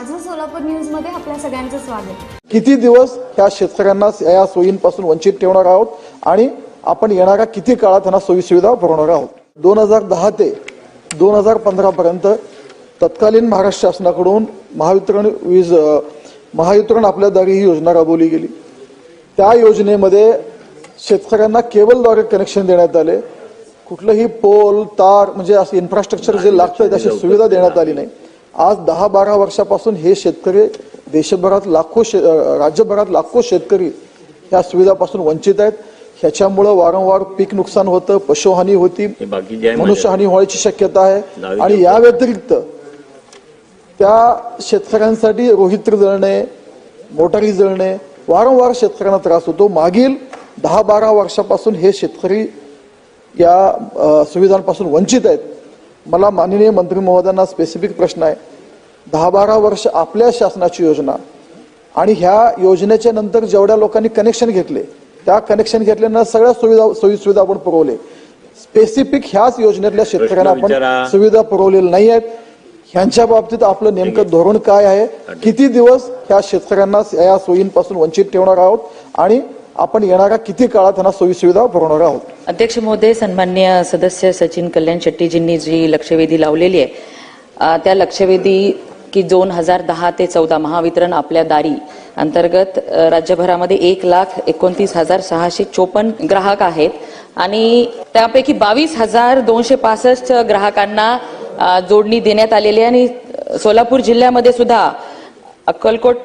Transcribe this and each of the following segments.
माझं सोलापूर न्यूज मध्ये आपल्या सगळ्यांचं स्वागत। किती दिवस ह्या शेतकऱ्यांना या सोयींपासून वंचित ठेवणार आहोत आणि आपण येणाऱ्या किती काळात त्यांना सोयी सुविधा पुरवणार आहोत। 2010 ते 2015 पर्यंत तत्कालीन महाराष्ट्र शासनाकडून महावितरण आपल्या दारी ही योजना राबवली गेली। त्या योजनेमध्ये शेतकऱ्यांना केबलद्वारे कनेक्शन देण्यात आले। कुठलंही पोल तार म्हणजे असं इन्फ्रास्ट्रक्चर जे लागतं त्याची सुविधा देण्यात आली नाही। आज 10-12 वर्षापासून हे शेतकरी देशभरात राज्यभरात लाखो शेतकरी या सुविधापासून वंचित आहेत। ह्याच्यामुळे वारंवार पीक नुकसान होतं, पशुहानी होती, मनुष्यहानी होण्याची शक्यता आहे। आणि या व्यतिरिक्त त्या शेतकऱ्यांसाठी रोहित्र जळणे, मोटारी जळणे वारंवार शेतकऱ्यांना त्रास होतो। मागील 10-12 वर्षापासून हे शेतकरी या सुविधांपासून वंचित आहेत। मला माननीय मंत्री महोदयांना स्पेसिफिक प्रश्न आहे। 10-12 वर्ष आपल्या शासनाची योजना आणि ह्या योजनेच्या नंतर जेवढ्या लोकांनी कनेक्शन घेतले त्या कनेक्शन घेतल्यानं सगळ्या सोयी सुविधा आपण पुरवले। स्पेसिफिक ह्याच योजनेतल्या शेतकऱ्यांना आपण सुविधा पुरवलेल्या नाही आहेत। ह्यांच्या बाबतीत आपलं नेमकं धोरण काय आहे, किती दिवस ह्या शेतकऱ्यांना या सोयींपासून वंचित ठेवणार आहोत आणि आपण येणाऱ्या किती काळात त्यांना सोयी सुविधा पुरवणार आहोत। अध्यक्ष महोदय, सन्माननीय सदस्य सचिन कल्याण शेट्टीजींनी जी लक्षवेधी लावलेली आहे त्या लक्षवेधी की 2010 ते 14 महावितरण आपल्या दारी अंतर्गत राज्यभरामध्ये 1,29,654 ग्राहक आहेत आणि त्यापैकी 22,265 ग्राहकांना जोडणी देण्यात आलेली आहे। आणि सोलापूर जिल्ह्यामध्ये सुद्धा अक्कलकोट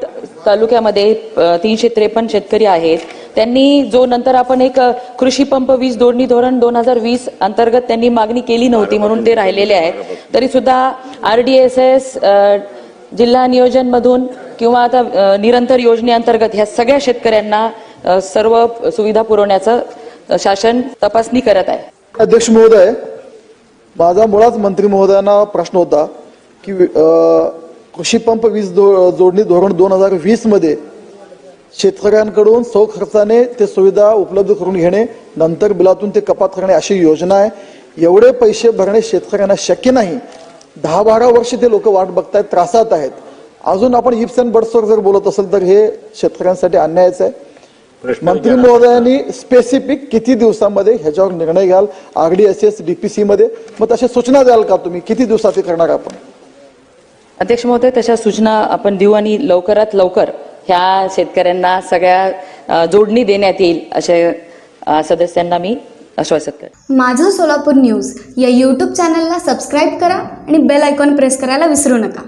तालुक्यामध्ये 353 शेतकरी आहेत। त्यांनी जो नंतर आपण एक कृषी पंप वीज जोडणी धोरण 2020 अंतर्गत त्यांनी मागणी केली नव्हती म्हणून ते राहिलेले आहेत, तरी सुद्धा RDSS जिल्हा नियोजन मधून किंवा आता निरंतर योजनेअंतर्गत ह्या सगळ्या शेतकऱ्यांना सर्व सुविधा पुरवण्याचं शासन तपासणी करत आहे। अध्यक्ष महोदय, माझा मुळात मंत्री महोदयांना प्रश्न होता की कृषी पंप वीज जोडणी धोरण 2020 मध्ये शेतकऱ्यांकडून सौ खर्चाने ते सुविधा उपलब्ध करून घेणे, नंतर बिलातून ते कपात करणे अशी योजना आहे। एवढे पैसे भरणे शेतकऱ्यांना शक्य नाही। 10-12 वर्ष ते लोक वाट बघतायत, त्रासात आहेत। अजून आपण हिप्स अँड बर्ड्सवर जर बोलत असेल तर हे शेतकऱ्यांसाठी अन्यायच आहे। मंत्री महोदयांनी स्पेसिफिक किती दिवसांमध्ये ह्याच्यावर निर्णय घ्याल RDSS DPC मध्ये, मग तशा सूचना द्याल का तुम्ही, किती दिवसात ते करणार आपण? अध्यक्ष महोदय, तशा सूचना आपण देऊ आणि लवकरात लवकर ह्या शेतकऱ्यांना सगळ्या जोडणी देण्यात येईल असे सदस्यांना मी आश्वासित करते। माझं सोलापूर न्यूज या YouTube चॅनलला सबस्क्राईब करा आणि बेल आयकॉन प्रेस करायला विसरू नका।